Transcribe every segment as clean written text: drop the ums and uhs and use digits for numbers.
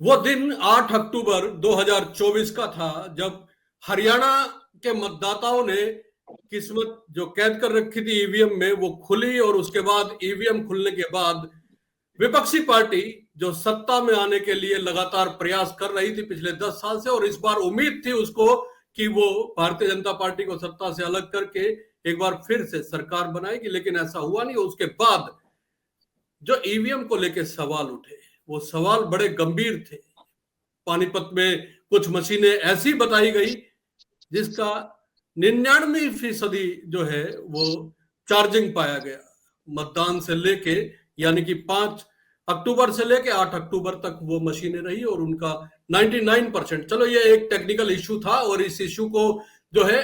वो दिन 8 अक्टूबर 2024 का था जब हरियाणा के मतदाताओं ने किस्मत जो कैद कर रखी थी ईवीएम में वो खुली, और उसके बाद ईवीएम खुलने के बाद विपक्षी पार्टी जो सत्ता में आने के लिए लगातार प्रयास कर रही थी पिछले 10 साल से, और इस बार उम्मीद थी उसको कि वो भारतीय जनता पार्टी को सत्ता से अलग करके एक बार फिर से सरकार बनाएगी, लेकिन ऐसा हुआ नहीं। उसके बाद जो ईवीएम को लेकर सवाल उठे वो सवाल बड़े गंभीर थे। पानीपत में कुछ मशीनें ऐसी बताई गई जिसका 99% जो है वो चार्जिंग पाया गया मतदान से लेके, यानी कि 5 अक्टूबर से लेके 8 अक्टूबर तक वो मशीनें रही और उनका 99%। चलो ये एक टेक्निकल इश्यू था और इस इश्यू को जो है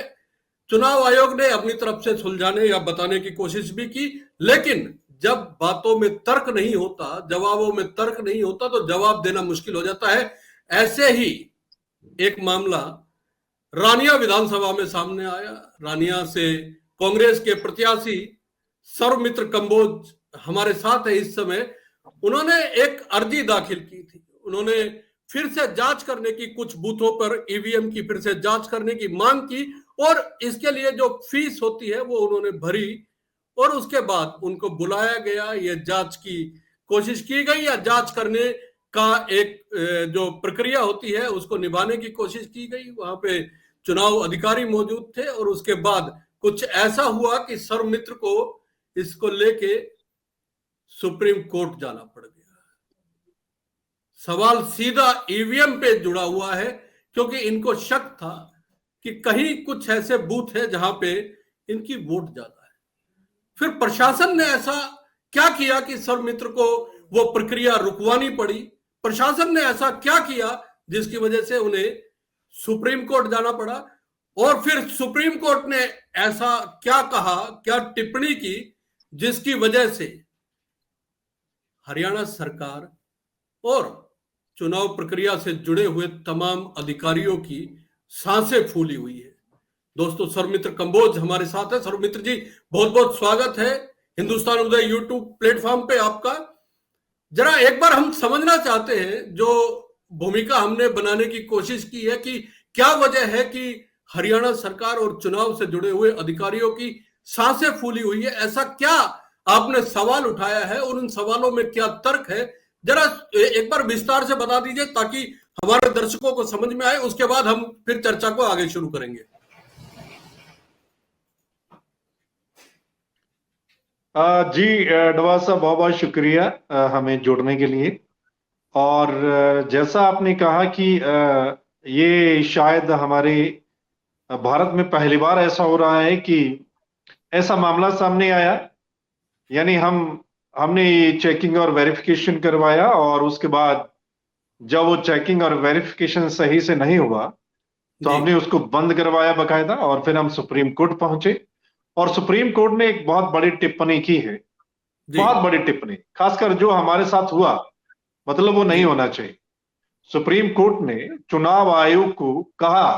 चुनाव आयोग ने अपनी तरफ से सुलझाने या बताने की कोशिश भी की, लेकिन जब बातों में तर्क नहीं होता, जवाबों में तर्क नहीं होता, तो जवाब देना मुश्किल हो जाता है। ऐसे ही एक मामला रानिया विधानसभा में सामने आया। रानिया से कांग्रेस के प्रत्याशी सर्वमित्र कंबोज हमारे साथ है इस समय। उन्होंने एक अर्जी दाखिल की थी। उन्होंने फिर से जांच करने की, कुछ बूथों पर ईवीएम की फिर से जांच करने की मांग की, और इसके लिए जो फीस होती है वो उन्होंने भरी, और उसके बाद उनको बुलाया गया। ये जांच की कोशिश की गई या जांच करने का एक जो प्रक्रिया होती है उसको निभाने की कोशिश की गई। वहां पे चुनाव अधिकारी मौजूद थे, और उसके बाद कुछ ऐसा हुआ कि सर्वमित्र को इसको लेके सुप्रीम कोर्ट जाना पड़ गया। सवाल सीधा ईवीएम पे जुड़ा हुआ है, क्योंकि इनको शक था कि कहीं कुछ ऐसे बूथ है जहां पे इनकी वोट ज्यादा है। फिर प्रशासन ने ऐसा क्या किया कि सर्वमित्र को वो प्रक्रिया रुकवानी पड़ी? प्रशासन ने ऐसा क्या किया जिसकी वजह से उन्हें सुप्रीम कोर्ट जाना पड़ा? और फिर सुप्रीम कोर्ट ने ऐसा क्या कहा, क्या टिप्पणी की जिसकी वजह से हरियाणा सरकार और चुनाव प्रक्रिया से जुड़े हुए तमाम अधिकारियों की सांसें फूली हुई है? दोस्तों, सर्वमित्र कंबोज हमारे साथ है। सर्वमित्र जी, बहुत बहुत स्वागत है हिंदुस्तान उदय यूट्यूब प्लेटफॉर्म पे आपका। जरा एक बार हम समझना चाहते हैं, जो भूमिका हमने बनाने की कोशिश की है, कि क्या वजह है कि हरियाणा सरकार और चुनाव से जुड़े हुए अधिकारियों की सांसें फूली हुई है। ऐसा क्या आपने सवाल उठाया है और उन सवालों में क्या तर्क है? जरा एक बार विस्तार से बता दीजिए ताकि हमारे दर्शकों को समझ में आए। उसके बाद हम फिर चर्चा को आगे शुरू करेंगे। जी डवा साहब, बहुत बहुत शुक्रिया हमें जुड़ने के लिए। और जैसा आपने कहा कि ये शायद हमारे भारत में पहली बार ऐसा हो रहा है कि ऐसा मामला सामने आया। यानी हमने ये चेकिंग और वेरिफिकेशन करवाया, और उसके बाद जब वो चेकिंग और वेरिफिकेशन सही से नहीं हुआ तो जी हमने उसको बंद करवाया बकायदा, और फिर हम सुप्रीम कोर्ट पहुंचे। और सुप्रीम कोर्ट ने एक बहुत बड़ी टिप्पणी की है, जी बहुत बड़ी टिप्पणी, खासकर जो हमारे साथ हुआ, मतलब वो नहीं जी होना चाहिए। सुप्रीम कोर्ट ने चुनाव आयोग को कहा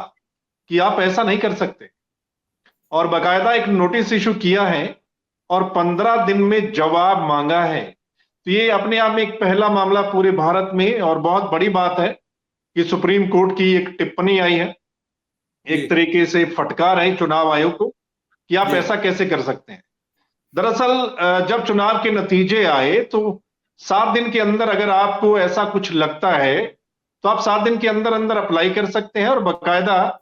कि आप ऐसा नहीं कर सकते, और बकायदा एक नोटिस इशू किया है और 15 दिन में जवाब मांगा है। तो ये अपने आप में एक पहला मामला पूरे भारत में, और बहुत बड़ी बात है कि सुप्रीम कोर्ट की एक टिप्पणी आई है, जी एक तरीके से फटकार है चुनाव आयोग को कि आप जी ऐसा कैसे कर सकते हैं। दरअसल जब चुनाव के नतीजे आए तो 7 दिन के अंदर अगर आपको ऐसा कुछ लगता है तो आप 7 दिन के अंदर अंदर अप्लाई कर सकते हैं, और बकायदा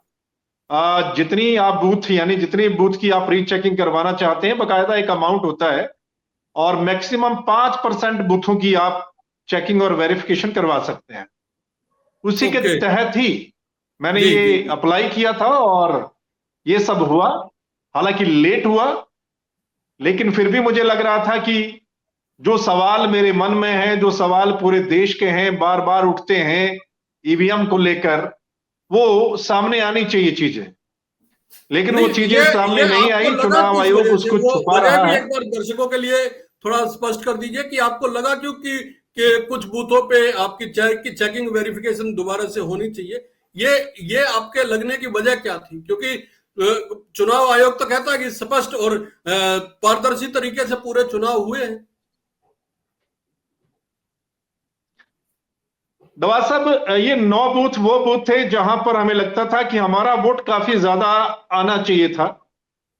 जितनी आप बूथ, यानी जितनी बूथ की आप रीचेकिंग करवाना चाहते हैं, बकायदा एक अमाउंट होता है, और मैक्सिमम 5% बूथों की आप चेकिंग और वेरिफिकेशन करवा सकते हैं। उसी के ओके। तहत ही मैंने जी जी ये जी अप्लाई किया था, और ये सब हुआ। हालांकि लेट हुआ, लेकिन फिर भी मुझे लग रहा था कि जो सवाल मेरे मन में है, जो सवाल पूरे देश के हैं, बार बार उठते हैं ईवीएम को लेकर, वो सामने आनी चाहिए चीजें, लेकिन वो नहीं, चीजें ये सामने नहीं आपको आई। लगा चुनाव किस आयोग वजह से? उसको वो छुपा वजह रहा भी है। एक बार दर्शकों के लिए थोड़ा स्पष्ट कर दीजिए कि आपको लगा क्यों कि कुछ बूथों पे आपकी चेकिंग वेरिफिकेशन दोबारा से होनी चाहिए। ये आपके लगने की वजह क्या थी? क्योंकि चुनाव आयोग तो कहता है कि स्पष्ट और पारदर्शी तरीके से पूरे चुनाव हुए हैं। दवा साहब, ये 9 बूथ वो बूथ थे जहां पर हमें लगता था कि हमारा वोट काफी ज्यादा आना चाहिए था,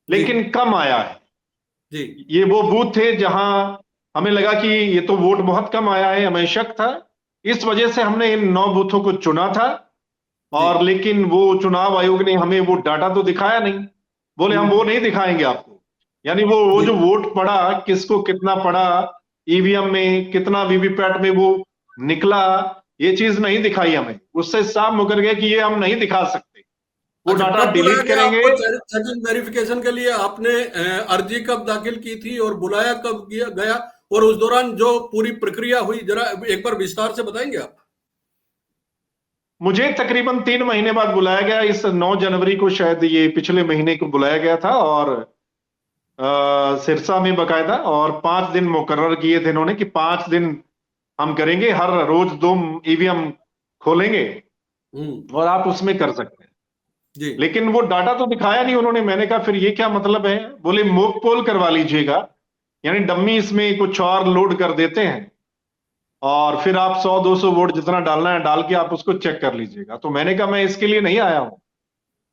जी लेकिन कम आया है। जी ये वो बूथ थे जहां हमें लगा कि ये तो वोट बहुत कम आया है, हमें शक था। इस वजह से हमने इन 9 बूथों को चुना था। जी। और लेकिन वो चुनाव आयोग ने हमें वो डाटा तो दिखाया नहीं, बोले हम वो हम्म। नहीं दिखाएंगे आपको। यानी वो जी जो वोट पड़ा, किसको कितना पड़ा, ईवीएम में कितना, वीवीपैट में वो निकला, ये चीज नहीं दिखाई हमें। उससे साफ मुकर गया कि ये हम नहीं दिखा सकते, वो अच्छा, डाटा कब बुलाया डिलीट गया करेंगे। आपको सेकंड वेरिफिकेशन के लिए? आपने अर्जी कब दाखिल की थी और बुलाया कब गया गया? और उस दौरान जो पूरी प्रक्रिया हुई, जरा एक बार विस्तार से बताएंगे आप? मुझे तकरीबन 3 महीने बाद बुलाया गया। इस 9 जनवरी को शायद ये पिछले महीने को बुलाया गया था, और सिरसा में बकायदा, और 5 दिन मुकर्रर किए थे इन्होंने कि 5 दिन हम करेंगे, हर रोज 2 ईवीएम खोलेंगे हम्म। और आप उसमें कर सकते हैं। जी लेकिन वो डाटा तो दिखाया नहीं उन्होंने। मैंने कहा फिर ये क्या मतलब है? बोले मोक पोल करवा लीजिएगा, यानी डम्मी इसमें कुछ और लोड कर देते हैं, और फिर आप 100-200 वोट जितना डालना है डाल के आप उसको चेक कर लीजिएगा। तो मैंने कहा मैं इसके लिए नहीं आया हूं,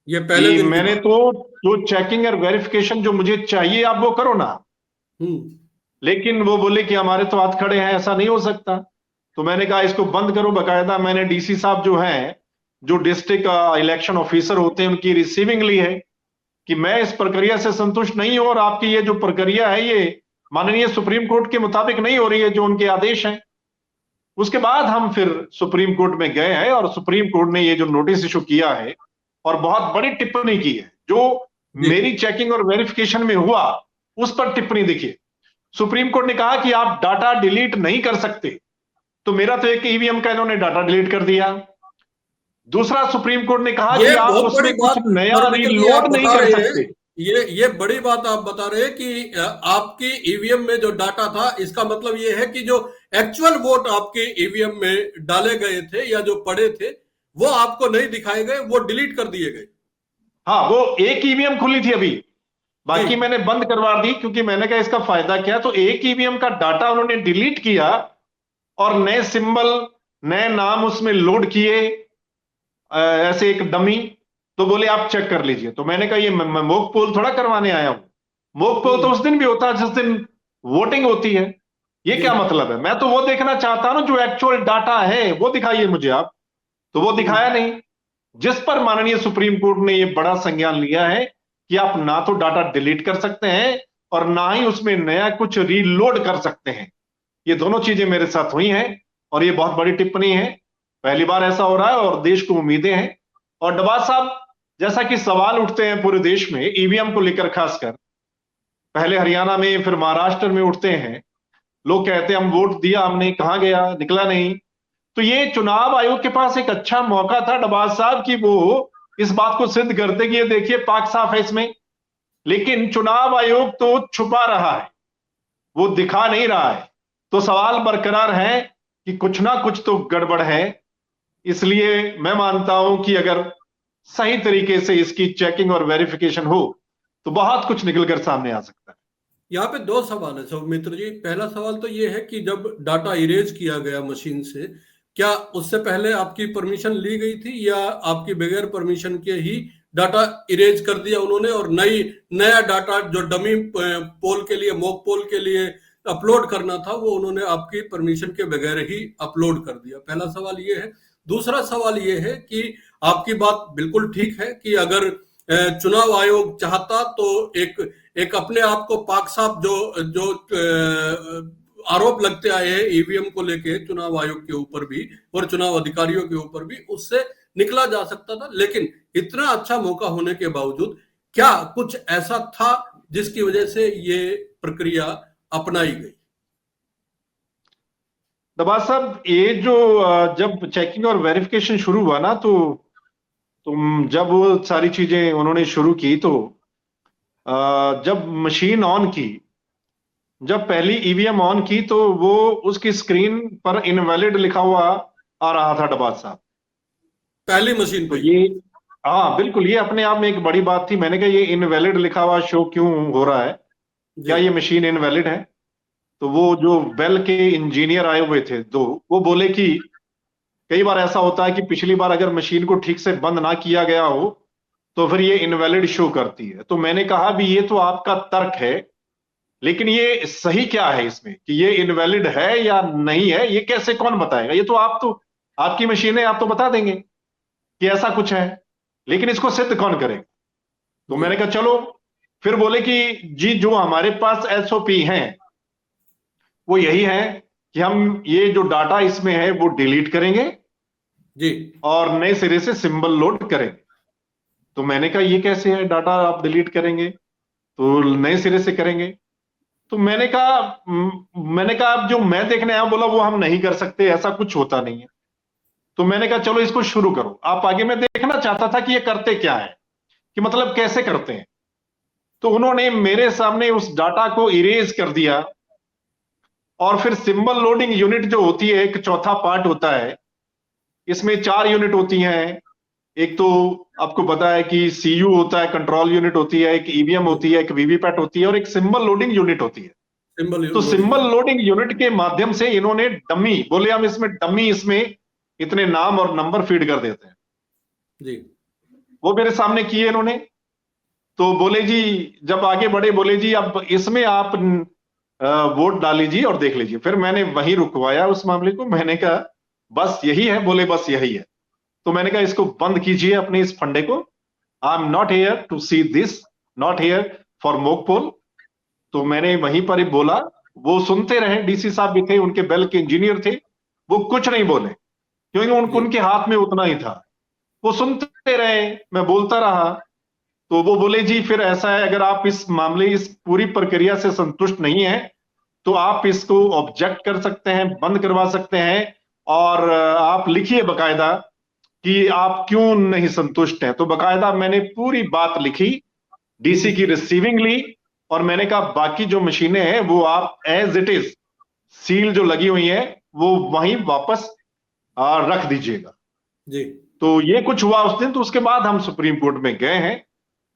ये पहले कि दिन की मैंने बात। तो जो चेकिंग और वेरिफिकेशन जो मुझे चाहिए आप वो करो ना। हम्म। लेकिन वो बोले कि हमारे तो हाथ खड़े हैं, ऐसा नहीं हो सकता। तो मैंने कहा इसको बंद करो। बकायदा मैंने डीसी साहब जो हैं, जो डिस्ट्रिक्ट इलेक्शन ऑफिसर होते हैं, उनकी रिसीविंग ली है कि मैं इस प्रक्रिया से संतुष्ट नहीं हूं, और आपकी ये जो प्रक्रिया है ये माननीय सुप्रीम कोर्ट के मुताबिक नहीं हो रही है, जो उनके आदेश हैं। उसके बाद हम फिर सुप्रीम कोर्ट में गए हैं, और सुप्रीम कोर्ट ने ये जो नोटिस इशू किया है और बहुत बड़ी टिप्पणी की है, जो जी मेरी चेकिंग और वेरिफिकेशन में हुआ उस पर टिप्पणी देखिए। सुप्रीम कोर्ट ने कहा कि आप डाटा डिलीट नहीं कर सकते। तो मेरा तो एक ईवीएम का इन्होंने डाटा डिलीट कर दिया। दूसरा, सुप्रीम कोर्ट ने कहा ये कि आप बहुत बड़ी उसमें कुछ बात नया परमित्र जी आप रीलोड नहीं बता कर रहे हैं। सकते। ये बड़ी बात आप बता रहे हैं कि आपकी ईवीएम में जो डाटा था, इसका मतलब ये है कि जो एक्चुअल वोट आपके ईवीएम में डाले गए थे या जो पड़े थे, वो आपको नहीं दिखाए गए, वो डिलीट कर दिए गए। हाँ, वो एक ईवीएम खुली थी अभी, जी बाकी मैंने बंद करवा दी, क्योंकि मैंने कहा इसका फायदा क्या। तो एक ईवीएम का डाटा उन्होंने डिलीट किया और नए सिंबल, नए नाम उसमें लोड किए, ऐसे एक डमी। तो बोले आप चेक कर लीजिए। तो मैंने कहा ये मैं मोक पोल थोड़ा करवाने आया हूं। मोक पोल तो हम्म। उस दिन भी होता है जिस दिन वोटिंग होती है। ये जी क्या मतलब है? मैं तो वो देखना चाहता हूं जो एक्चुअल डाटा है, वो दिखाइए मुझे आप। तो वो हम्म। दिखाया नहीं। जिस पर माननीय सुप्रीम कोर्ट ने ये बड़ा संज्ञान लिया है कि आप ना तो डाटा डिलीट कर सकते हैं और ना ही उसमें नया कुछ रीलोड कर सकते हैं। ये दोनों चीजें मेरे साथ हुई हैं, और ये बहुत बड़ी टिप्पणी है। पहली बार ऐसा हो रहा है और देश को उम्मीदें हैं। और डबास साहब, जैसा कि सवाल उठते हैं पूरे देश में ईवीएम को लेकर, खासकर पहले हरियाणा में फिर महाराष्ट्र में उठते हैं, लोग कहते हैं हम वोट दिया, हमने कहां गया, निकला नहीं। तो ये चुनाव आयोग के पास एक अच्छा मौका था डबास साहब कि वो इस बात को सिद्ध करते कि ये देखिए पाक साफ है इसमें। लेकिन चुनाव आयोग तो छुपा रहा है, वो दिखा नहीं रहा है। तो सवाल बरकरार है कि कुछ ना कुछ तो गड़बड़ है। इसलिए मैं मानता हूं कि अगर सही तरीके से इसकी चेकिंग और वेरिफिकेशन हो तो बहुत कुछ निकलकर सामने आ सकता है। यहाँ पे दो सवाल है सौमित्र जी। पहला सवाल तो ये है कि जब डाटा इरेज किया गया मशीन से, क्या उससे पहले आपकी परमिशन ली गई थी, या आपकी बगैर परमिशन के ही डाटा इरेज कर दिया उन्होंने और नया डाटा जो डमी पोल के लिए, मॉक पोल के लिए अपलोड करना था, वो उन्होंने आपकी परमिशन के बगैर ही अपलोड कर दिया? पहला सवाल ये है। दूसरा सवाल ये है कि आपकी बात बिल्कुल ठीक है कि अगर चुनाव आयोग चाहता तो एक एक अपने आप को पाक साफ, जो जो आरोप लगते आए हैं ईवीएम को लेके चुनाव आयोग के ऊपर भी और चुनाव अधिकारियों के ऊपर भी, उससे निकला जा सकता था। लेकिन इतना अच्छा मौका होने के बावजूद क्या कुछ ऐसा था जिसकी वजह से ये प्रक्रिया अपनाई गई? दबाव साहब, ये जो जब चेकिंग और वेरिफिकेशन शुरू हुआ ना, तो तुम जब वो सारी चीजें उन्होंने शुरू की, तो जब मशीन ऑन की, जब पहली ईवीएम ऑन की, तो वो उसकी स्क्रीन पर इनवैलिड लिखा हुआ आ रहा था डबाज साहब। पहली मशीन तो पे? ये, हाँ बिल्कुल, ये अपने आप में एक बड़ी बात थी। मैंने कहा ये इनवैलिड लिखा हुआ शो क्यों हो रहा है, जी क्या ये मशीन इनवैलिड है? तो वो जो बेल के इंजीनियर आए हुए थे, दो, वो बोले कि कई बार ऐसा होता है कि पिछली बार अगर मशीन को ठीक से बंद ना किया गया हो तो फिर ये इनवैलिड शो करती है। तो मैंने कहा भी ये तो आपका तर्क है, लेकिन ये सही क्या है इसमें कि ये इनवैलिड है या नहीं है, ये कैसे कौन बताएगा? ये तो आपकी मशीन है, आप तो बता देंगे कि ऐसा कुछ है, लेकिन इसको सिद्ध कौन करेगा? तो मैंने कहा चलो, फिर बोले कि जी जो हमारे पास एसओपी हैं वो यही है कि हम ये जो डाटा इसमें है वो डिलीट करेंगे जी और नए सिरे से सिंबल लोड करेंगे। तो मैंने कहा ये कैसे है, डाटा आप डिलीट करेंगे तो नए सिरे से करेंगे? तो मैंने कहा अब जो मैं देखने आया, बोला वो हम नहीं कर सकते, ऐसा कुछ होता नहीं है। तो मैंने कहा चलो इसको शुरू करो आप आगे। मैं देखना चाहता था कि ये करते क्या है, कि मतलब कैसे करते हैं। तो उन्होंने मेरे सामने उस डाटा को इरेज कर दिया और फिर सिंबल लोडिंग यूनिट जो होती है, एक चौथा पार्ट होता है, इसमें 4 यूनिट होती हैं। एक तो आपको पता है कि सीयू होता है, कंट्रोल यूनिट होती है, एक ईवीएम होती है, एक वीवीपैट होती है और एक सिंबल लोडिंग यूनिट होती है। सिंबल तो लोडिंग। सिंबल लोडिंग यूनिट के माध्यम से इन्होंने डमी, बोले हम इसमें डमी, इसमें इतने नाम और नंबर फीड कर देते हैं, जी वो मेरे सामने किए इन्होंने। तो बोले जी, जब आगे बढ़े, बोले जी अब इसमें आप वोट डाल लीजिए और देख लीजिए। फिर मैंने वहीं रुकवाया उस मामले को, मैंने कहा बस यही है? बोले बस यही है। तो मैंने कहा इसको बंद कीजिए अपने इस फंडे को, I am not here to see this, not here for mock poll. तो मैंने वहीं पर ही बोला, वो सुनते रहे, डीसी साहब भी थे, उनके बेल के इंजीनियर थे, वो कुछ नहीं बोले क्योंकि जी उनके हाथ में उतना ही था। वो सुनते रहे, मैं बोलता रहा। तो वो बोले जी फिर ऐसा है, अगर आप इस मामले, इस पूरी प्रक्रिया से संतुष्ट नहीं है तो आप इसको ऑब्जेक्ट कर सकते हैं, बंद करवा सकते हैं, और आप लिखिए बकायदा कि आप क्यों नहीं संतुष्ट हैं। तो बकायदा मैंने पूरी बात लिखी, डीसी की रिसीविंग ली, और मैंने कहा बाकी जो मशीनें हैं वो आप एज इट इज, सील जो लगी हुई है वो वहीं वापस रख दीजिएगा। जी। तो ये कुछ हुआ उस दिन। तो उसके बाद हम सुप्रीम कोर्ट में गए हैं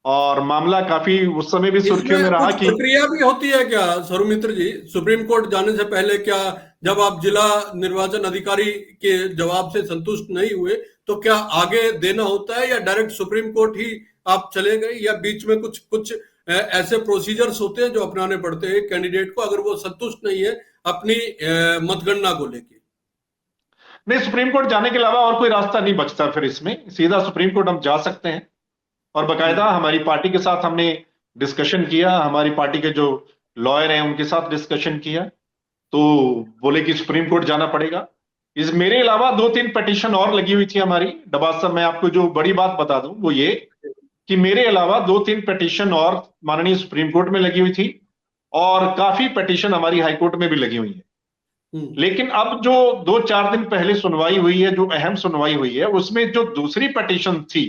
और मामला काफी उस समय भी सुर्खियों में इसमें रहा कुछ कि प्रक्रिया भी होती है क्या सौमित्र जी, सुप्रीम कोर्ट जाने से पहले? क्या जब आप जिला निर्वाचन अधिकारी के जवाब से संतुष्ट नहीं हुए तो क्या आगे देना होता है, या डायरेक्ट सुप्रीम कोर्ट ही आप चले गए, या बीच में कुछ कुछ ऐसे प्रोसीजर्स होते हैं जो अपनाने पड़ते हैं कैंडिडेट को अगर वो संतुष्ट नहीं है अपनी मतगणना को लेके? नहीं, सुप्रीम कोर्ट जाने के अलावा और कोई रास्ता नहीं बचता फिर इसमें, सीधा सुप्रीम कोर्ट हम जा सकते हैं। और बकायदा हमारी पार्टी के साथ हमने डिस्कशन किया, हमारी पार्टी के जो लॉयर हैं उनके साथ डिस्कशन किया, तो बोले कि सुप्रीम कोर्ट जाना पड़ेगा। इस मेरे अलावा 2-3 पिटीशन और लगी हुई थी हमारी। डबास साहब, मैं आपको जो बड़ी बात बता दूं वो ये कि मेरे अलावा 2-3 पिटीशन और माननीय सुप्रीम कोर्ट में लगी हुई थी, और काफी पिटीशन हमारी हाईकोर्ट में भी लगी हुई है। लेकिन अब जो 2-4 दिन पहले सुनवाई हुई है, जो अहम सुनवाई हुई है, उसमें जो दूसरी पिटीशन थी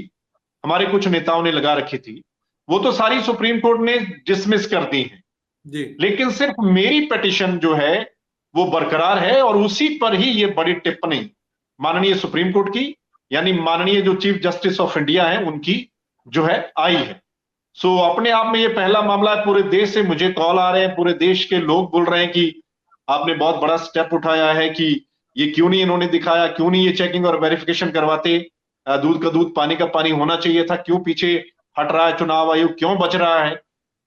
हमारे कुछ नेताओं ने लगा रखी थी, वो तो सारी सुप्रीम कोर्ट ने डिसमिस कर दी है। जी लेकिन सिर्फ मेरी पिटीशन जो है वो बरकरार है, और उसी पर ही ये बड़ी टिप्पणी माननीय सुप्रीम कोर्ट की, यानी माननीय जो चीफ जस्टिस ऑफ इंडिया है उनकी जो है आई है। सो अपने आप में ये पहला मामला है। पूरे देश से मुझे कॉल आ रहे हैं, पूरे देश के लोग बोल रहे हैं कि आपने बहुत बड़ा स्टेप उठाया है, कि ये क्यों नहीं इन्होंने दिखाया, क्यों नहीं ये चेकिंग और वेरिफिकेशन करवाते, दूध का दूध पानी का पानी होना चाहिए था, क्यों पीछे हट रहा है चुनाव आयोग, क्यों बच रहा है।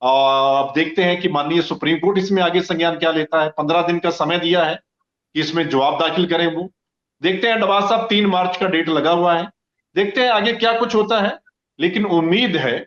अब देखते हैं कि माननीय सुप्रीम कोर्ट इसमें आगे संज्ञान क्या लेता है। 15 दिन का समय दिया है कि इसमें जवाब दाखिल करें। वो देखते हैं। डबास साहब 3 मार्च का डेट लगा हुआ है, देखते हैं आगे क्या कुछ होता है, लेकिन उम्मीद है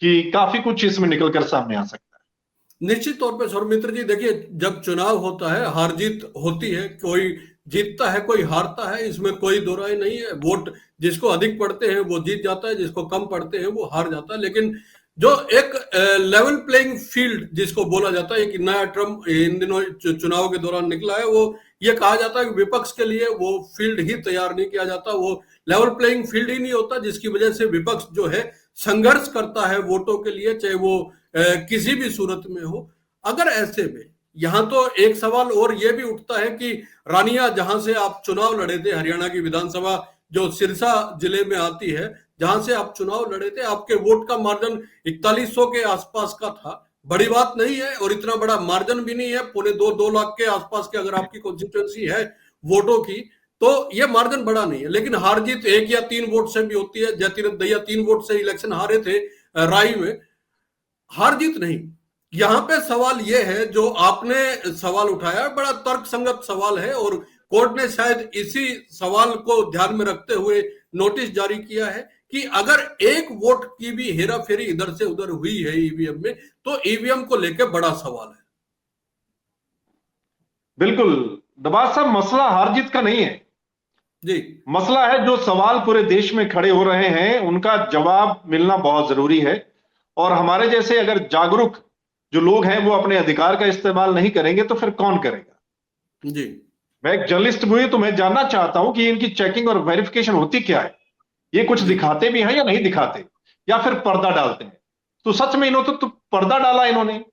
कि काफी कुछ इसमें निकलकर सामने आ सकता है। निश्चित तौर पे सौमित्र जी, देखिए जब चुनाव होता है हार जीत होती है, कोई जीतता है कोई हारता है, इसमें कोई दो राय नहीं है। वोट जिसको अधिक पड़ते हैं वो जीत जाता है, जिसको कम पड़ते हैं वो हार जाता है। लेकिन जो एक लेवल प्लेइंग फील्ड जिसको बोला जाता है, एक नया टर्म इन दिनों चुनाव के दौरान निकला है, वो ये कहा जाता है कि विपक्ष के लिए वो फील्ड ही तैयार नहीं किया जाता, वो लेवल प्लेइंग फील्ड ही नहीं होता, जिसकी वजह से विपक्ष जो है संघर्ष करता है वोटों के लिए, चाहे वो किसी भी सूरत में हो। अगर ऐसे में यहां तो एक सवाल और यह भी उठता है कि रानिया, जहां से आप चुनाव लड़े थे, हरियाणा की विधानसभा जो सिरसा जिले में आती है, जहां से आप चुनाव लड़े थे, आपके वोट का मार्जिन 4100 के आसपास का था। बड़ी बात नहीं है और इतना बड़ा मार्जिन भी नहीं है, 2.25 लाख के आसपास के अगर आपकी कॉन्स्टिट्यूएंसी है वोटों की, तो ये मार्जिन बड़ा नहीं है। लेकिन हार जीत 1 या 3 वोट से भी होती है। जयतीरथ दहिया 3 वोट से इलेक्शन हारे थे राई में, हार जीत नहीं। यहां पे सवाल यह है जो आपने सवाल उठाया, बड़ा तर्कसंगत सवाल है, और कोर्ट ने शायद इसी सवाल को ध्यान में रखते हुए नोटिस जारी किया है कि अगर एक वोट की भी हेराफेरी इधर से उधर हुई है ईवीएम में, तो ईवीएम को लेकर बड़ा सवाल है। बिल्कुल दबाज साहब, मसला हार जीत का नहीं है जी, मसला है जो सवाल पूरे देश में खड़े हो रहे हैं उनका जवाब मिलना बहुत जरूरी है। और हमारे जैसे अगर जागरूक जो लोग हैं वो अपने अधिकार का इस्तेमाल नहीं करेंगे तो फिर कौन करेगा। जी, मैं एक जर्नलिस्ट हुई तो मैं जानना चाहता हूं कि इनकी चेकिंग और वेरिफिकेशन होती क्या है। ये कुछ जी, दिखाते भी हैं या नहीं दिखाते, या फिर पर्दा डालते हैं। तो सच में इन्होंने तो पर्दा डाला, इन्होंने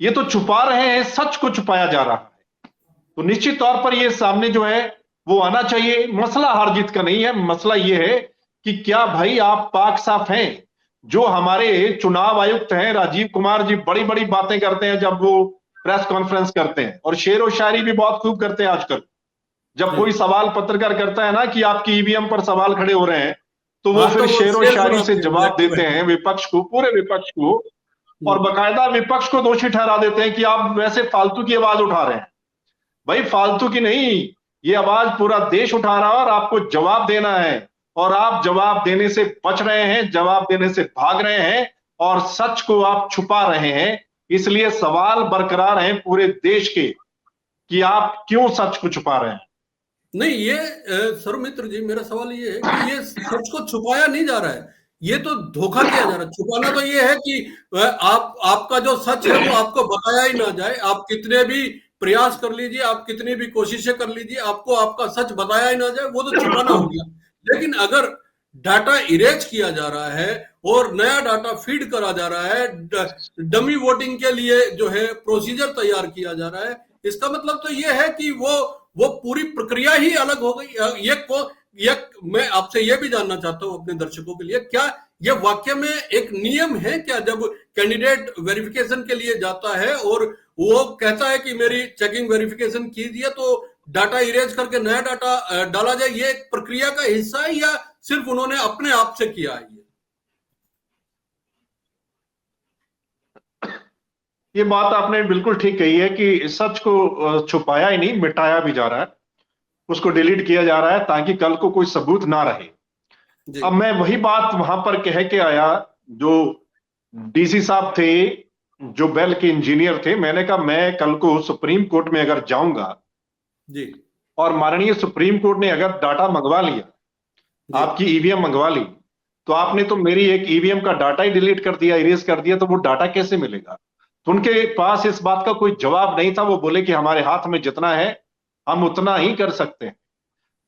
ये तो छुपा रहे हैं, सच को छुपाया जा रहा है। तो निश्चित तौर पर ये सामने जो है वो आना चाहिए। मसला हार जीत का नहीं है, मसला ये है कि क्या भाई आप पाक साफ हैं। जो हमारे चुनाव आयुक्त हैं राजीव कुमार जी बड़ी बड़ी बातें करते हैं जब वो प्रेस कॉन्फ्रेंस करते हैं, और शेर व शायरी भी बहुत खूब करते हैं आजकल। जब जी। कोई सवाल पत्रकार करता है ना कि आपकी ईवीएम पर सवाल खड़े हो रहे हैं, तो वो हाँ, फिर तो वो शेर व शेर शायरी से सुनाते हैं बैक जवाब टू देते बैक। हैं विपक्ष को, पूरे विपक्ष को। और बाकायदा विपक्ष को दोषी ठहरा देते हैं कि आप वैसे फालतू की आवाज उठा रहे हैं। भाई फालतू की नहीं, ये आवाज पूरा देश उठा रहा है और आपको जवाब देना है। और आप जवाब देने से बच रहे हैं, जवाब देने से भाग रहे हैं, और सच को आप छुपा रहे हैं। इसलिए सवाल बरकरार हैं पूरे देश के कि आप क्यों सच को छुपा रहे हैं। नहीं, ये सर्वमित्र जी, मेरा सवाल ये है कि ये सच को छुपाया नहीं जा रहा है, ये तो धोखा किया जा रहा है। छुपाना तो ये है कि आपका जो सच है वो आपको बताया ही ना जाए। आप कितने भी प्रयास कर लीजिए, आप कितनी भी कोशिशें कर लीजिए, आपको आपका सच बताया ही ना जाए, वो तो छुपाना हो गया। लेकिन अगर डाटा इरेज किया जा रहा है और नया डाटा फीड करा जा रहा है, डमी वोटिंग के लिए जो है प्रोसीजर तैयार किया जा रहा है, इसका मतलब तो ये है कि वो पूरी प्रक्रिया ही अलग हो गई। ये मैं आपसे ये भी जानना चाहता हूं अपने दर्शकों के लिए, क्या ये वाक्य में एक नियम है क्या, जब कैंडिडेट वेरिफिकेशन के लिए जाता है और वो कहता है कि मेरी चेकिंग वेरिफिकेशन कीजिए, तो डाटा इरेज करके नया डाटा डाला जाए, ये एक प्रक्रिया का हिस्सा है या सिर्फ उन्होंने अपने आप से किया है? ये बात आपने बिल्कुल ठीक कही है कि सच को छुपाया ही नहीं, मिटाया भी जा रहा है, उसको डिलीट किया जा रहा है ताकि कल को कोई सबूत ना रहे। जी, अब मैं वही बात वहां पर कह के आया, जो डीसी साहब थे, जो बेल के इंजीनियर थे, मैंने कहा मैं कल को सुप्रीम कोर्ट में अगर जाऊंगा जी, और माननीय सुप्रीम कोर्ट ने अगर डाटा मंगवा लिया, जी। आपकी ईवीएम मंगवा ली, तो आपने तो मेरी एक ईवीएम का डाटा ही डिलीट कर दिया, इरेज कर दिया, तो वो डाटा कैसे मिलेगा। तो उनके पास इस बात का कोई जवाब नहीं था। वो बोले कि हमारे हाथ में जितना है हम उतना ही कर सकते हैं।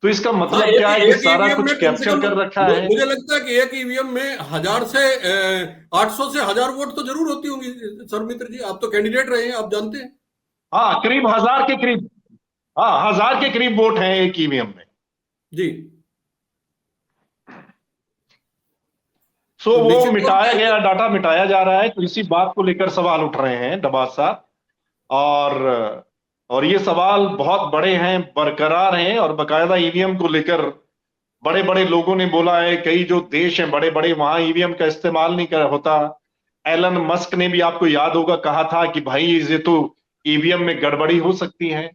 तो इसका हाँ, मतलब एक क्या है कि एक सारा ईवीएम कुछ में कम से कैप्चर कम कर रखा है। मुझे लगता है कि एक ईवीएम में 1000 से 800 से 1000 वोट तो जरूर होती होंगी। सर्वमित्र जी, आप तो कैंडिडेट रहे हैं, आप जानते हैं। हाँ, करीब 1000 के करीब, हाँ 1000 के करीब वोट हैं एक ईवीएम में। जी। सो तो वो निश्चित तौर मिटाया पे गया, डाटा मिटाया जा रहा है। तो इसी बात को लेकर सवाल उठ रहे हैं डबास साहब। और ये सवाल बहुत बड़े हैं, बरकरार हैं, और बकायदा ईवीएम को लेकर बड़े बड़े लोगों ने बोला है। कई जो देश हैं बड़े बड़े, वहां ईवीएम का इस्तेमाल नहीं कर होता। एलन मस्क ने भी, आपको याद होगा, कहा था कि भाई ये तो ईवीएम में गड़बड़ी हो सकती है।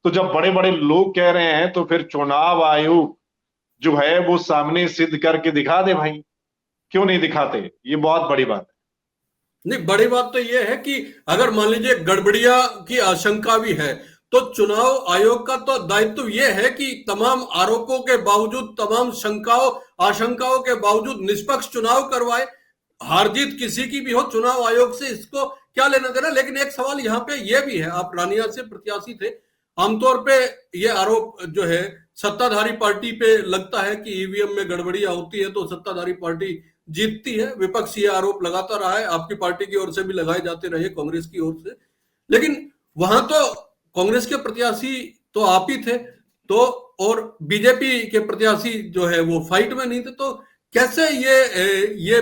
तो जब बड़े बड़े लोग कह रहे हैं तो फिर चुनाव आयोग जो है वो सामने सिद्ध करके दिखा दे भाई। क्यों नहीं दिखाते, ये बहुत बड़ी बात है। नहीं, बड़ी बात तो यह है कि अगर मान लीजिए गड़बड़िया की आशंका भी है, तो चुनाव आयोग का तो दायित्व यह है कि तमाम आरोपों के बावजूद, तमाम शंकाओं आशंकाओं के बावजूद निष्पक्ष चुनाव करवाए। हार जीत किसी की भी हो, चुनाव आयोग से इसको क्या लेना देना। लेकिन एक सवाल यहाँ पे यह भी है, आप रानिया से प्रत्याशी थे, आमतौर पे ये आरोप जो है सत्ताधारी पार्टी पे लगता है कि ईवीएम में गड़बड़ियां होती है तो सत्ताधारी पार्टी जीतती है। विपक्ष ये आरोप लगाता रहा है, आपकी पार्टी की ओर से भी लगाए जाते रहे, कांग्रेस की ओर से। लेकिन वहां तो कांग्रेस के प्रत्याशी तो आप ही थे, तो और बीजेपी के प्रत्याशी जो है वो फाइट में नहीं थे। तो कैसे ये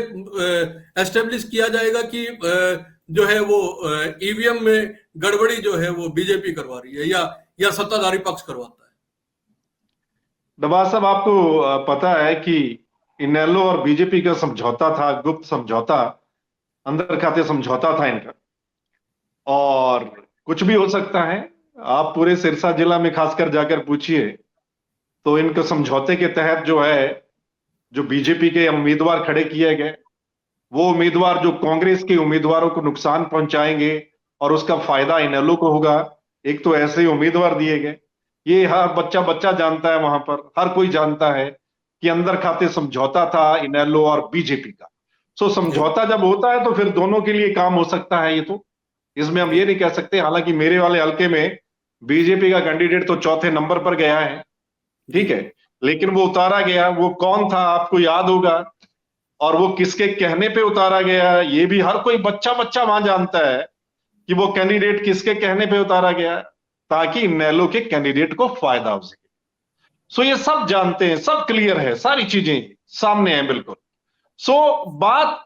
एस्टेब्लिश किया जाएगा कि जो है वो ईवीएम में गड़बड़ी जो है वो बीजेपी करवा रही है या सत्ताधारी पक्ष करवाता है? दबाव साहब, आपको पता है कि इनेलो और बीजेपी का समझौता था, गुप्त समझौता, अंदर खाते समझौता था इनका। और कुछ भी हो सकता है। आप पूरे सिरसा जिला में खासकर जाकर पूछिए, तो इनके समझौते के तहत जो है, जो बीजेपी के उम्मीदवार खड़े किए गए, वो उम्मीदवार जो कांग्रेस के उम्मीदवारों को नुकसान पहुंचाएंगे और उसका फायदा इनेलो को होगा, एक तो ऐसे ही उम्मीदवार दिए गए। ये हर बच्चा बच्चा जानता है, वहां पर हर कोई जानता है कि अंदर खाते समझौता था इनेलो और बीजेपी का। सो जी समझौता जब होता है तो फिर दोनों के लिए काम हो सकता है। ये तो इसमें हम जी ये नहीं कह सकते। हालांकि मेरे वाले हलके में बीजेपी का कैंडिडेट तो चौथे नंबर पर गया है, जी ठीक है, लेकिन वो उतारा गया, वो कौन था आपको याद होगा, और वो किसके कहने पे उतारा गया, ये भी हर कोई बच्चा बच्चा वहां जानता है कि वो कैंडिडेट किसके कहने पे उतारा गया, ताकि नेलो के कैंडिडेट को फायदा हो सके। सो ये सब जानते हैं, सब क्लियर है, सारी चीजें सामने हैं बिल्कुल। सो बात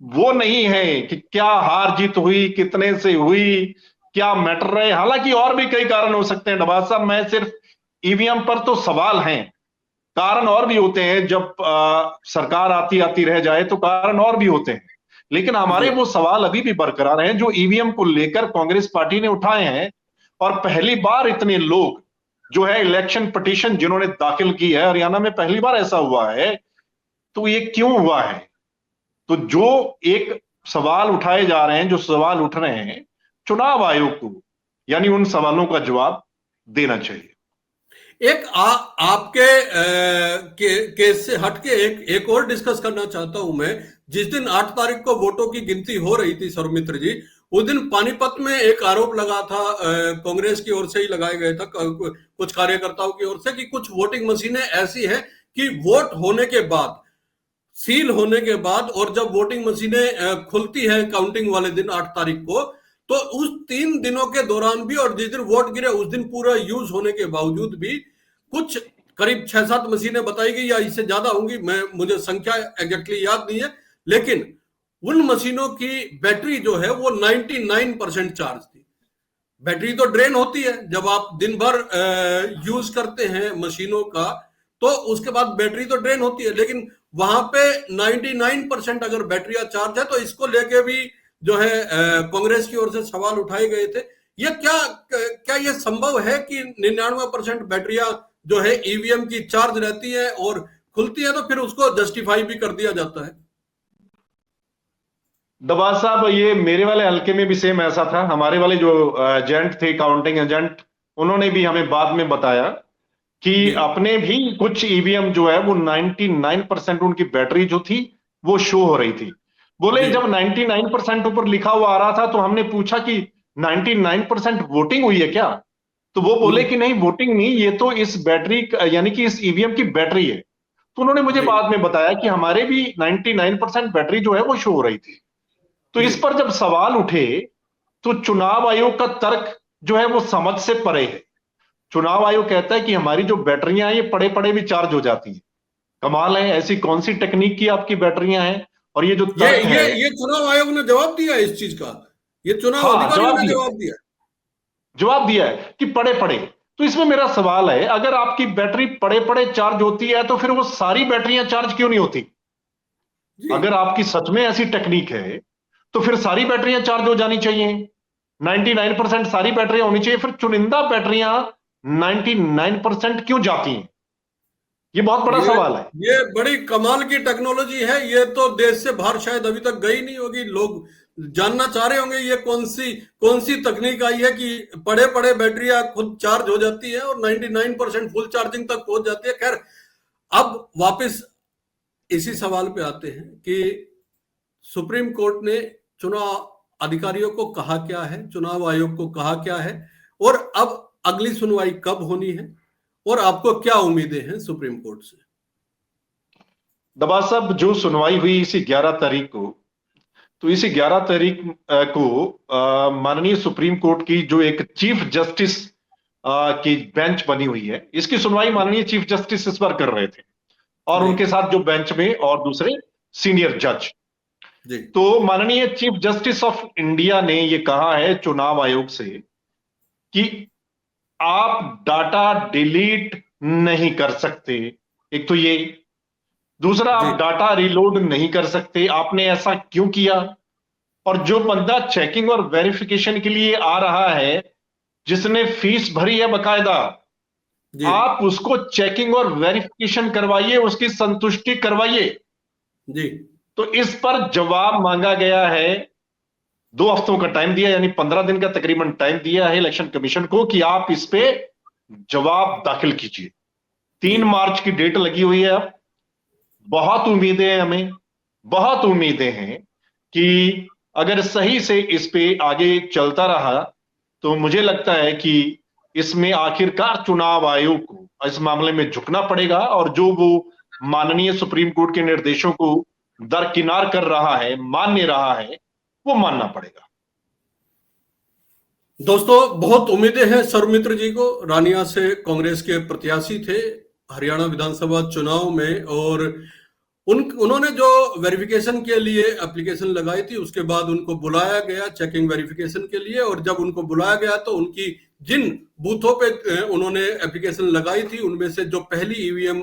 वो नहीं है कि क्या हार जीत हुई, कितने से हुई, क्या मैटर है। हालांकि और भी कई कारण हो सकते हैं नवाज साहब, मैं सिर्फ ईवीएम पर तो सवाल हैं, कारण और भी होते हैं। जब सरकार आती आती रह जाए तो कारण और भी होते हैं, लेकिन हमारे जी वो सवाल अभी भी बरकरार हैं जो ईवीएम को लेकर कांग्रेस पार्टी ने उठाए हैं। और पहली बार इतने लोग जो है इलेक्शन पिटीशन जिन्होंने दाखिल की है, हरियाणा में पहली बार ऐसा हुआ है। तो ये क्यों हुआ है? तो जो एक सवाल उठाए जा रहे हैं, जो सवाल उठ रहे हैं, चुनाव आयोग को यानी उन सवालों का जवाब देना चाहिए। एक आपके केस से हटके एक और डिस्कस करना चाहता हूं मैं। जिस दिन 8 तारीख को वोटों की गिनती हो रही थी सौमित्र जी, उस दिन पानीपत में एक आरोप लगा था, कांग्रेस की ओर से ही लगाया गया था, कुछ कार्यकर्ताओं की ओर से, कि कुछ वोटिंग मशीनें ऐसी हैं कि वोट होने के बाद, सील होने के बाद, और जब वोटिंग मशीनें खुलती है काउंटिंग वाले दिन 8 तारीख को, तो उस 3 दिनों के दौरान भी और जिस दिन वोट गिरे उस दिन पूरा यूज होने के बावजूद भी कुछ करीब 6-7 मशीनें बताई गई या इससे ज्यादा होंगी, मुझे संख्या एग्जैक्टली याद नहीं है, लेकिन उन मशीनों की बैटरी जो है वो 99% चार्ज थी। बैटरी तो ड्रेन होती है जब आप दिन भर यूज करते हैं मशीनों का, तो उसके बाद बैटरी तो ड्रेन होती है, लेकिन वहां पे 99% अगर बैटरियां चार्ज है, तो इसको लेके भी जो है कांग्रेस की ओर से सवाल उठाए गए थे। ये क्या क्या ये संभव है कि 99% बैटरियां जो है ईवीएम की चार्ज रहती है और खुलती है, तो फिर उसको जस्टिफाई भी कर दिया जाता है? दबाज साहब, ये मेरे वाले हल्के में भी सेम ऐसा था। हमारे वाले जो एजेंट थे, काउंटिंग एजेंट, उन्होंने भी हमें बाद में बताया कि जी अपने भी कुछ ईवीएम जो है वो 99% उनकी बैटरी जो थी वो शो हो रही थी। बोले जी जब 99% ऊपर लिखा हुआ आ रहा था तो हमने पूछा कि 99% वोटिंग हुई है क्या? तो वो बोले कि नहीं, वोटिंग नहीं, ये तो इस बैटरी यानी कि इस ईवीएम की बैटरी है। तो उन्होंने मुझे जी बाद में बताया कि हमारे भी 99% बैटरी जो है वो शो हो रही थी। तो जी इस पर जब सवाल उठे तो चुनाव आयोग का तर्क जो है वो समझ से परे है। चुनाव आयोग कहता है कि हमारी जो बैटरियां हैं ये पड़े पड़े भी चार्ज हो जाती हैं। कमाल है, ऐसी कौन सी टेक्निक की आपकी बैटरियां हैं? और ये जो ये तर्क ये है, ये चुनाव आयोग ने जवाब दिया है इस चीज का, ये चुनाव हाँ अधिकारियों जवाब ने दिया, जवाब दिया। जवाब दिया है कि पड़े पड़े। तो इसमें मेरा सवाल है, अगर आपकी बैटरी पड़े पड़े चार्ज होती है तो फिर वो सारी बैटरियां चार्ज क्यों नहीं होती? जी अगर आपकी सच में ऐसी टेक्निक है तो फिर सारी बैटरियां चार्ज हो जानी चाहिए, 99% सारी बैटरियां होनी चाहिए। फिर चुनिंदा बैटरियां 99% क्यों जाती हैं? ये बहुत बड़ा ये सवाल है। ये बड़ी कमाल की टेक्नोलॉजी है, ये तो देश से बाहर शायद अभी तक गई नहीं होगी। लोग जानना चाह रहे होंगे ये कौन सी तकनीक आई है कि पड़े पड़े बैटरियां खुद चार्ज हो जाती है और 99% फुल चार्जिंग तक पहुंच जाती है। खैर, अब वापस इसी सवाल पे आते हैं कि सुप्रीम कोर्ट ने चुनाव अधिकारियों को कहा क्या है, चुनाव आयोग को कहा क्या है, और अब अगली सुनवाई कब होनी है, और आपको क्या उम्मीदें हैं सुप्रीम कोर्ट से? दबा साहब, जो सुनवाई हुई इसी 11 तारीख को, तो इसी 11 तारीख को माननीय सुप्रीम कोर्ट की जो एक चीफ जस्टिस की बेंच बनी हुई है, इसकी सुनवाई माननीय चीफ जस्टिस इस बार कर रहे थे, और जी उनके साथ जो बेंच में और दूसरे सीनियर जज। जी तो माननीय चीफ जस्टिस ऑफ इंडिया ने यह कहा है चुनाव आयोग से कि आप डाटा डिलीट नहीं कर सकते। एक तो ये, दूसरा जी आप डाटा रिलोड नहीं कर सकते। आपने ऐसा क्यों किया? और जो बंदा चेकिंग और वेरिफिकेशन के लिए आ रहा है, जिसने फीस भरी है बकायदा, जी आप उसको चेकिंग और वेरिफिकेशन करवाइए, उसकी संतुष्टि करवाइए। जी तो इस पर जवाब मांगा गया है। 2 हफ्तों का टाइम दिया, यानी 15 दिन का तकरीबन टाइम दिया है इलेक्शन कमीशन को कि आप इस पे जवाब दाखिल कीजिए। जी 3 मार्च की डेट लगी हुई है। अब बहुत उम्मीदें हैं हमें, बहुत उम्मीदें हैं कि अगर सही से इस पे आगे चलता रहा तो मुझे लगता है कि इसमें आखिरकार चुनाव आयोग को इस मामले में झुकना पड़ेगा, और जो वो माननीय सुप्रीम कोर्ट के निर्देशों को दरकिनार कर रहा है, मान्य रहा है, वो मानना पड़ेगा। दोस्तों, बहुत उम्मीदें हैं सर्वमित्र जी को। रानिया से कांग्रेस के प्रत्याशी थे हरियाणा विधानसभा चुनाव में, और उन्होंने जो वेरिफिकेशन के लिए एप्लीकेशन लगाई थी, उसके बाद उनको बुलाया गया चेकिंग वेरिफिकेशन के लिए। और जब उनको बुलाया गया तो उनकी जिन बूथों पे उन्होंने एप्लीकेशन लगाई थी, उनमें से जो पहली ईवीएम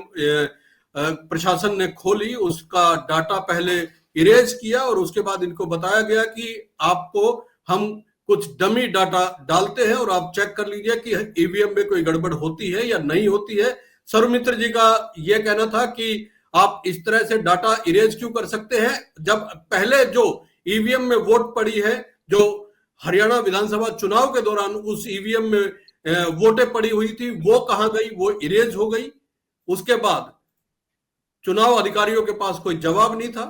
प्रशासन ने खोली, उसका डाटा पहले इरेज किया, और उसके बाद इनको बताया गया कि आपको हम कुछ डमी डाटा डालते हैं और आप चेक कर लीजिए कि ईवीएम में कोई गड़बड़ होती है या नहीं होती है। सर्वमित्र जी का यह कहना था कि आप इस तरह से डाटा इरेज क्यों कर सकते हैं, जब पहले जो ईवीएम में वोट पड़ी है, जो हरियाणा विधानसभा चुनाव के दौरान उस ईवीएम में वोटें पड़ी हुई थी, वो कहां गई? वो इरेज हो गई। उसके बाद चुनाव अधिकारियों के पास कोई जवाब नहीं था।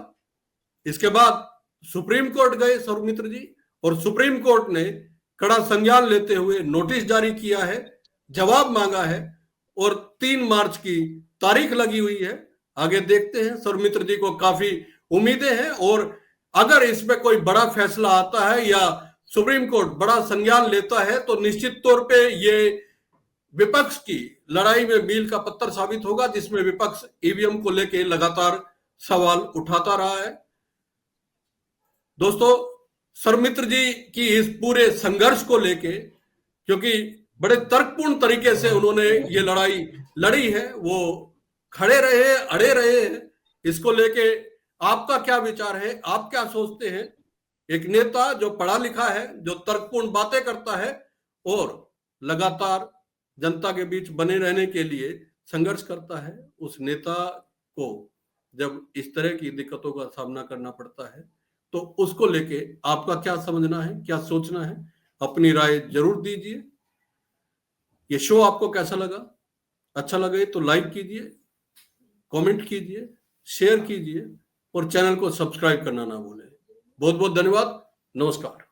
इसके बाद सुप्रीम कोर्ट गए सर्वमित्र जी, और सुप्रीम कोर्ट ने कड़ा संज्ञान लेते हुए नोटिस जारी किया है, जवाब मांगा है, और 3 मार्च की तारीख लगी हुई है। आगे देखते हैं। सर्वमित्र जी को काफी उम्मीदें हैं, और अगर इसमें कोई बड़ा फैसला आता है या सुप्रीम कोर्ट बड़ा संज्ञान लेता है तो निश्चित तौर पे ये विपक्ष की लड़ाई में मील का पत्थर साबित होगा, जिसमें विपक्ष ईवीएम को लेकर लगातार सवाल उठाता रहा है। दोस्तों, सर्वमित्र जी की इस पूरे संघर्ष को लेके, क्योंकि बड़े तर्कपूर्ण तरीके से उन्होंने ये लड़ाई लड़ी है, वो खड़े रहे, अड़े रहे हैं। इसको लेके आपका क्या विचार है? आप क्या सोचते हैं? एक नेता जो पढ़ा लिखा है, जो तर्कपूर्ण बातें करता है और लगातार जनता के बीच बने रहने के लिए संघर्ष करता है, उस नेता को जब इस तरह की दिक्कतों का सामना करना पड़ता है, तो उसको लेके आपका क्या समझना है, क्या सोचना है? अपनी राय जरूर दीजिए। ये शो आपको कैसा लगा? अच्छा लगे तो लाइक कीजिए, कमेंट कीजिए, शेयर कीजिए, और चैनल को सब्सक्राइब करना ना भूलें। बहुत बहुत धन्यवाद। नमस्कार।